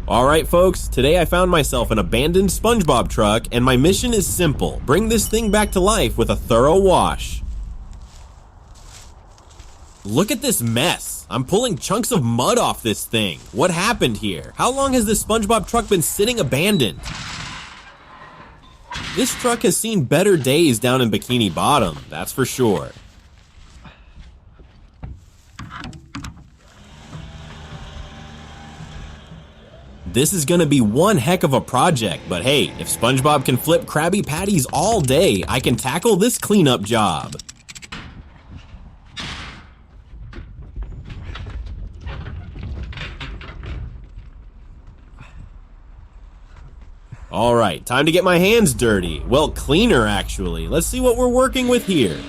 Alright folks, today I found myself an abandoned SpongeBob truck and my mission is simple. Bring this thing back to life with a thorough wash. Look at this mess. I'm pulling chunks of mud off this thing. What happened here? How long has this SpongeBob truck been sitting abandoned? This truck has seen better days down in Bikini Bottom, that's for sure. This is gonna be one heck of a project, but hey, if SpongeBob can flip Krabby Patties all day, I can tackle this cleanup job. Alright, time to get my hands dirty. Well, cleaner actually. Let's see what we're working with here.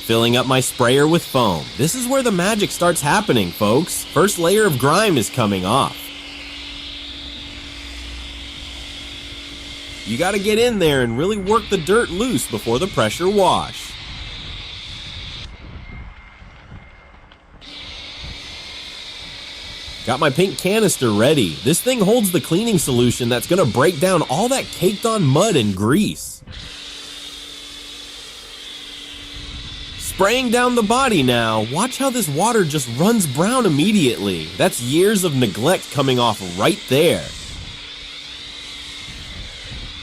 Filling up my sprayer with foam. This is where the magic starts happening, folks. First layer of grime is coming off. You gotta get in there and really work the dirt loose before the pressure wash. Got my pink canister ready. This thing holds the cleaning solution that's gonna break down all that caked on mud and grease. Spraying down the body now. Watch how this water just runs brown immediately. That's years of neglect coming off right there.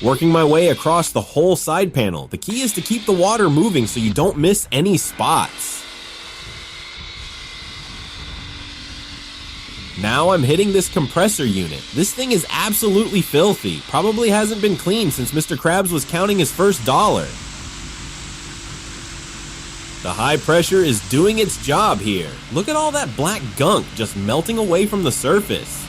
Working my way across the whole side panel. The key is to keep the water moving so you don't miss any spots. Now I'm hitting this compressor unit. This thing is absolutely filthy. Probably hasn't been cleaned since Mr. Krabs was counting his first dollar. The high pressure is doing its job here. Look at all that black gunk just melting away from the surface.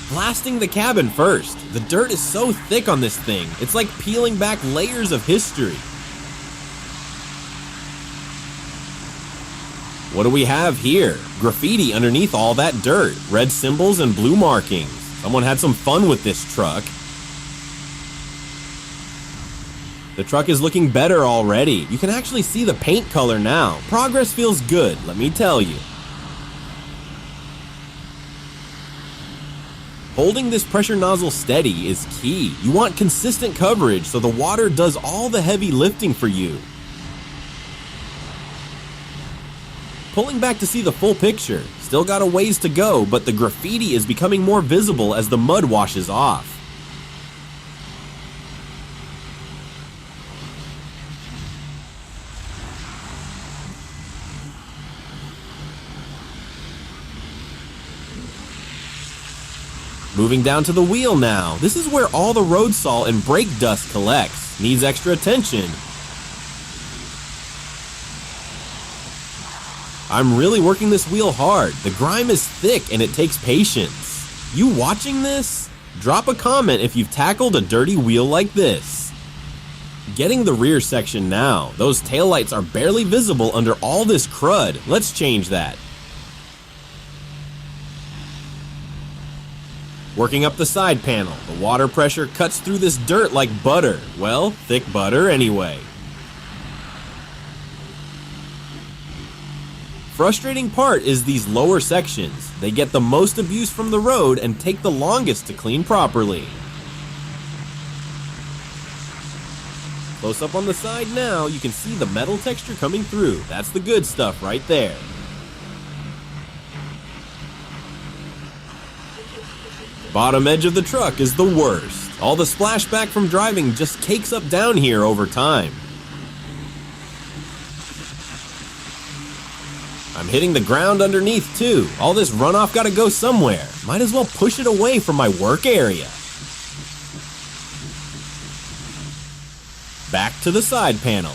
Blasting the cabin first. The dirt is so thick on this thing, it's like peeling back layers of history. What do we have here? Graffiti underneath all that dirt. Red symbols and blue markings. Someone had some fun with this truck. The truck is looking better already. You can actually see the paint color now. Progress feels good, let me tell you. Holding this pressure nozzle steady is key. You want consistent coverage so the water does all the heavy lifting for you. Pulling back to see the full picture. Still got a ways to go, but the graffiti is becoming more visible as the mud washes off. Moving down to the wheel now. This is where all the road salt and brake dust collects. Needs extra attention. I'm really working this wheel hard. The grime is thick and it takes patience. You watching this? Drop a comment if you've tackled a dirty wheel like this. Getting the rear section now. Those taillights are barely visible under all this crud. Let's change that. Working up the side panel. The water pressure cuts through this dirt like butter. Well, thick butter anyway. Frustrating part is these lower sections. They get the most abuse from the road and take the longest to clean properly. Close up on the side now, you can see the metal texture coming through. That's the good stuff right there. Bottom edge of the truck is the worst. All the splashback from driving just cakes up down here over time. I'm hitting the ground underneath too. All this runoff gotta go somewhere. Might as well push it away from my work area. Back to the side panel.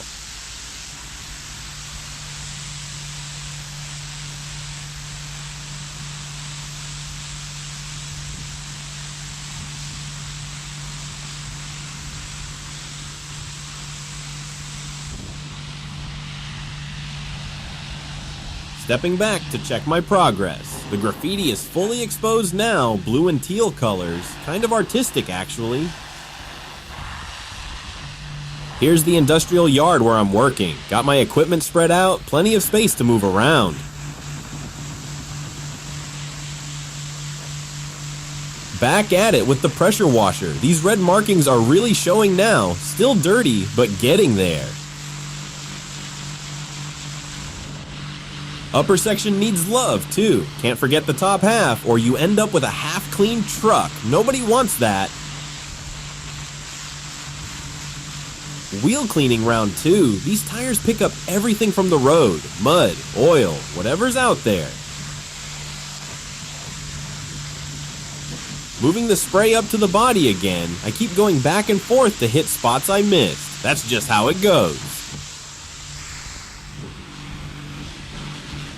Stepping back to check my progress. The graffiti is fully exposed now, blue and teal colors, kind of artistic actually. Here's the industrial yard where I'm working. Got my equipment spread out, plenty of space to move around. Back at it with the pressure washer. These red markings are really showing now, still dirty, but getting there. Upper section needs love too. Can't forget the top half or you end up with a half-clean truck. Nobody wants that. Wheel cleaning round 2. These tires pick up everything from the road. Mud, oil, whatever's out there. Moving the spray up to the body again, I keep going back and forth to hit spots I missed. That's just how it goes.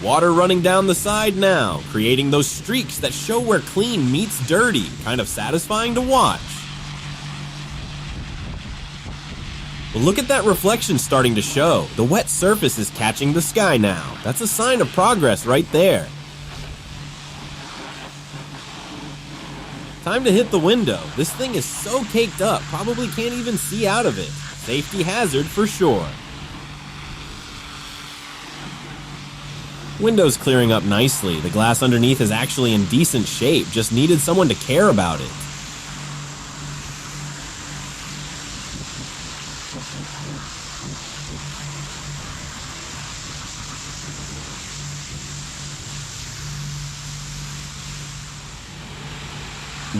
Water running down the side now, creating those streaks that show where clean meets dirty. Kind of satisfying to watch. But look at that reflection starting to show. The wet surface is catching the sky now. That's a sign of progress right there. Time to hit the window. This thing is so caked up, probably can't even see out of it. Safety hazard for sure. Window's clearing up nicely. The glass underneath is actually in decent shape, just needed someone to care about it.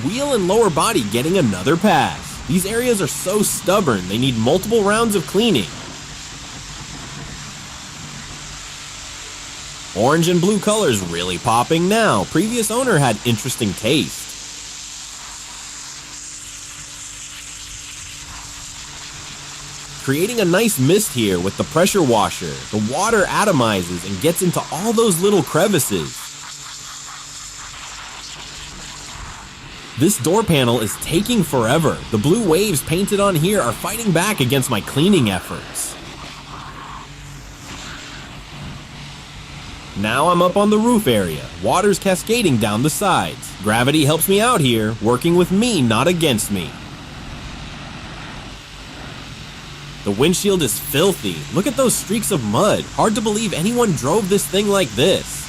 Wheel and lower body getting another pass. These areas are so stubborn, they need multiple rounds of cleaning. Orange and blue colors really popping now. Previous owner had interesting taste. Creating a nice mist here with the pressure washer. The water atomizes and gets into all those little crevices. This door panel is taking forever. The blue waves painted on here are fighting back against my cleaning efforts. Now I'm up on the roof area. Water's cascading down the sides. Gravity helps me out here, working with me, not against me. The windshield is filthy. Look at those streaks of mud. Hard to believe anyone drove this thing like this.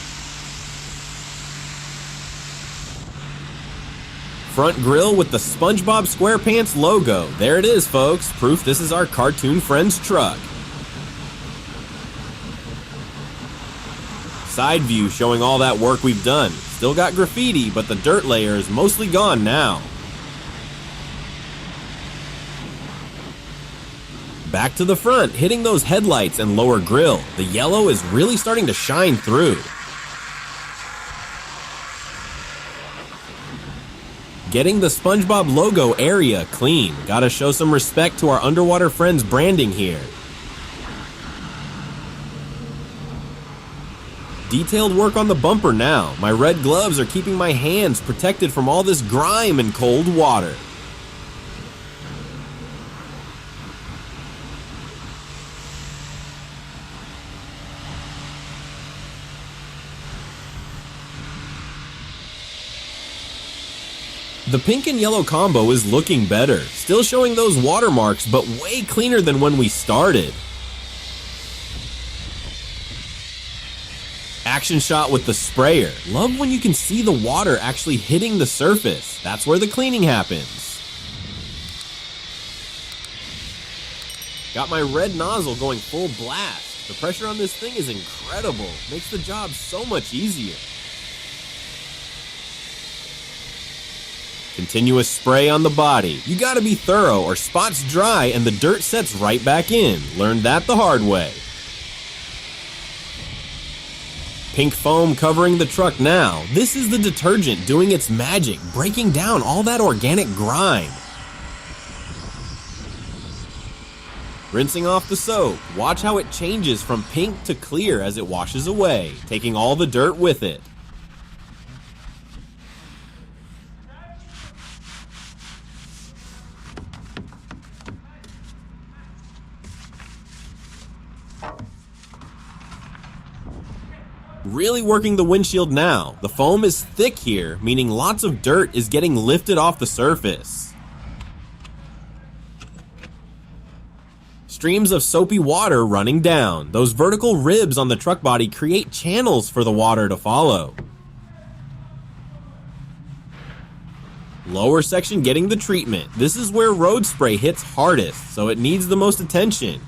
Front grille with the SpongeBob SquarePants logo. There it is, folks. Proof this is our cartoon friend's truck. Side view showing all that work we've done. Still got graffiti, but the dirt layer is mostly gone now. Back to the front, hitting those headlights and lower grille. The yellow is really starting to shine through. Getting the SpongeBob logo area clean. Gotta show some respect to our underwater friends' branding here. Detailed work on the bumper now. My red gloves are keeping my hands protected from all this grime and cold water. The pink and yellow combo is looking better. Still showing those watermarks, but way cleaner than when we started. Action shot with the sprayer. Love when you can see the water actually hitting the surface. That's where the cleaning happens. Got my red nozzle going full blast. The pressure on this thing is incredible. Makes the job so much easier. Continuous spray on the body. You gotta be thorough or spots dry and the dirt sets right back in. Learned that the hard way. Pink foam covering the truck now. This is the detergent doing its magic, breaking down all that organic grime. Rinsing off the soap. Watch how it changes from pink to clear as it washes away, taking all the dirt with it. Really working the windshield now. The foam is thick here, meaning lots of dirt is getting lifted off the surface. Streams of soapy water running down. Those vertical ribs on the truck body create channels for the water to follow. Lower section getting the treatment. This is where road spray hits hardest, so it needs the most attention.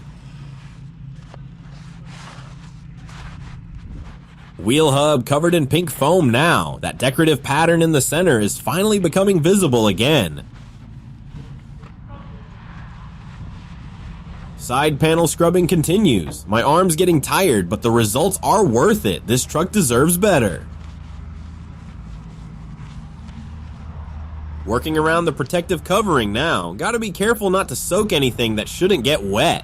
Wheel hub covered in pink foam now. That decorative pattern in the center is finally becoming visible again. Side panel scrubbing continues. My arm's getting tired, but the results are worth it. This truck deserves better. Working around the protective covering now. Gotta be careful not to soak anything that shouldn't get wet.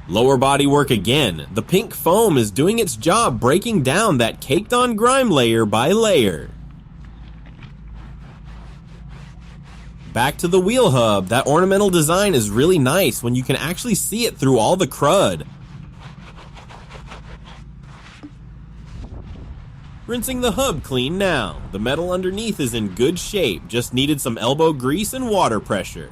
Lower body work again. The pink foam is doing its job breaking down that caked on grime layer by layer. Back to the wheel hub. That ornamental design is really nice when you can actually see it through all the crud. Rinsing the hub clean now. The metal underneath is in good shape, just needed some elbow grease and water pressure.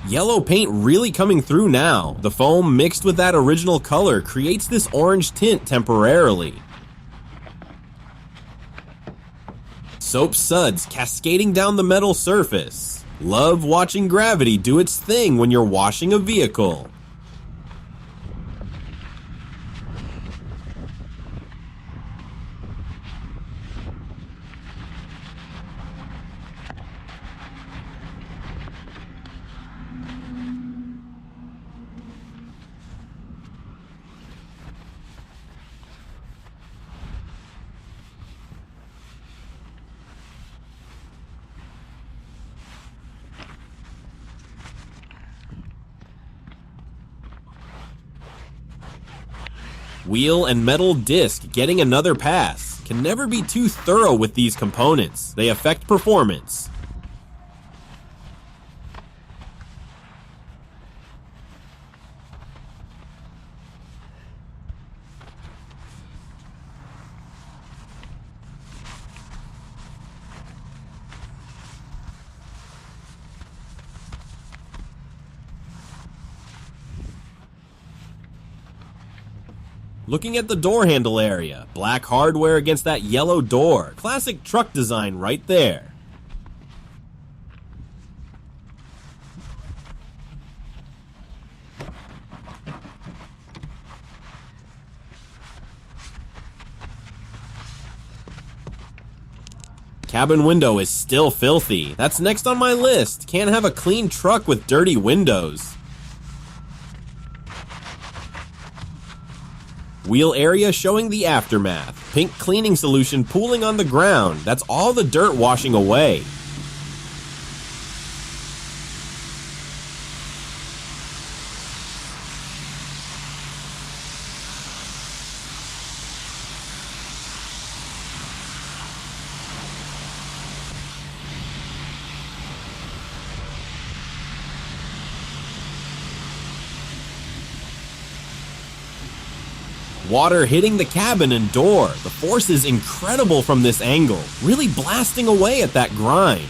Yellow paint really coming through now. The foam mixed with that original color creates this orange tint temporarily. Soap suds cascading down the metal surface. Love watching gravity do its thing when you're washing a vehicle. Wheel and metal disc getting another pass. Can never be too thorough with these components. They affect performance. Looking at the door handle area, black hardware against that yellow door. Classic truck design right there. Cabin window is still filthy. That's next on my list. Can't have a clean truck with dirty windows. Wheel area showing the aftermath. Pink cleaning solution pooling on the ground. That's all the dirt washing away. Water hitting the cabin and door. The force is incredible from this angle, really blasting away at that grime.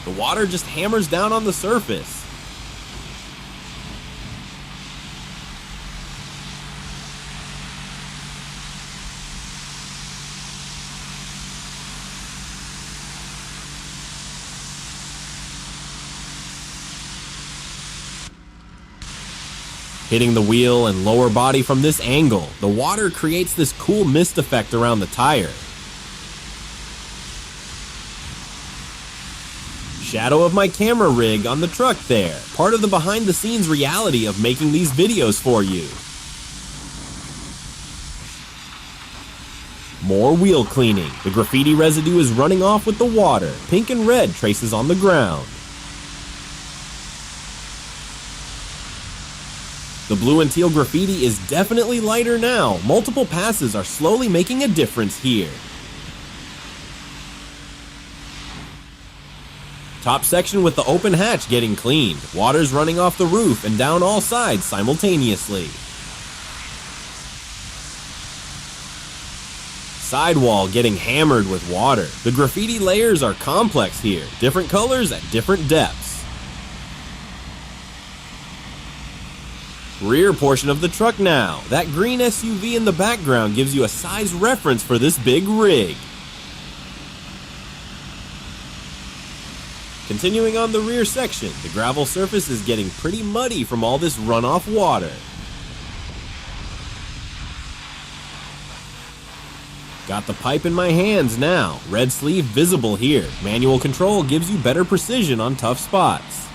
The water just hammers down on the surface. Hitting the wheel and lower body from this angle, the water creates this cool mist effect around the tire. Shadow of my camera rig on the truck there, part of the behind the scenes reality of making these videos for you. More wheel cleaning. The graffiti residue is running off with the water. Pink and red traces on the ground. The blue and teal graffiti is definitely lighter now. Multiple passes are slowly making a difference here. Top section with the open hatch getting cleaned. Water's running off the roof and down all sides simultaneously. Sidewall getting hammered with water. The graffiti layers are complex here, different colors at different depths. Rear portion of the truck now. That green SUV in the background gives you a size reference for this big rig. Continuing on the rear section, the gravel surface is getting pretty muddy from all this runoff water. Got the pipe in my hands now. Red sleeve visible here. Manual control gives you better precision on tough spots.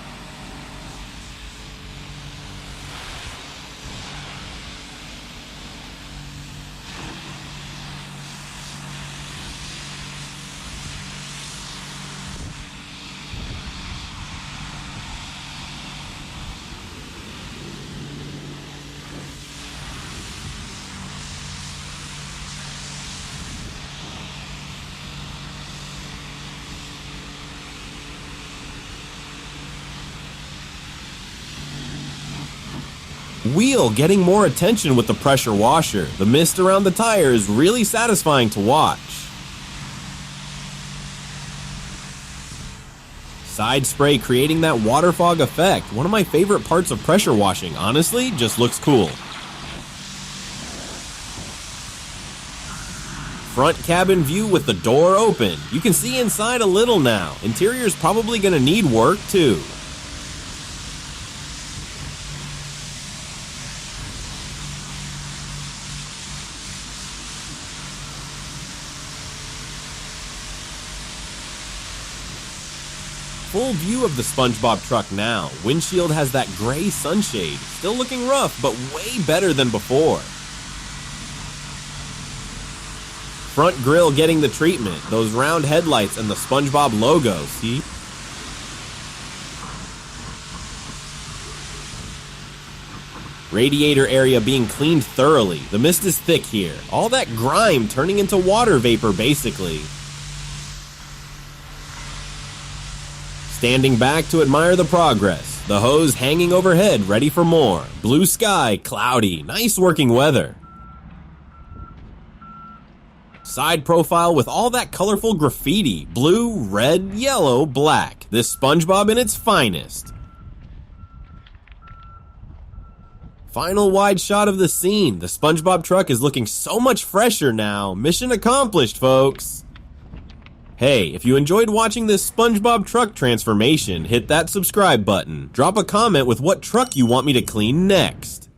Wheel getting more attention with the pressure washer. The mist around the tire is really satisfying to watch. Side spray creating that water fog effect. One of my favorite parts of pressure washing, honestly, just looks cool. Front cabin view with the door open. You can see inside a little now. Interior's probably gonna need work too. Full view of the SpongeBob truck now. Windshield has that gray sunshade. Still looking rough, but way better than before. Front grille getting the treatment. Those round headlights and the SpongeBob logo, see? Radiator area being cleaned thoroughly. The mist is thick here. All that grime turning into water vapor, basically. Standing back to admire the progress. The hose hanging overhead, ready for more. Blue sky, cloudy, nice working weather. Side profile with all that colorful graffiti. Blue, red, yellow, black. This SpongeBob in its finest. Final wide shot of the scene. The SpongeBob truck is looking so much fresher now. Mission accomplished, folks. Hey, if you enjoyed watching this SpongeBob truck transformation, hit that subscribe button. Drop a comment with what truck you want me to clean next.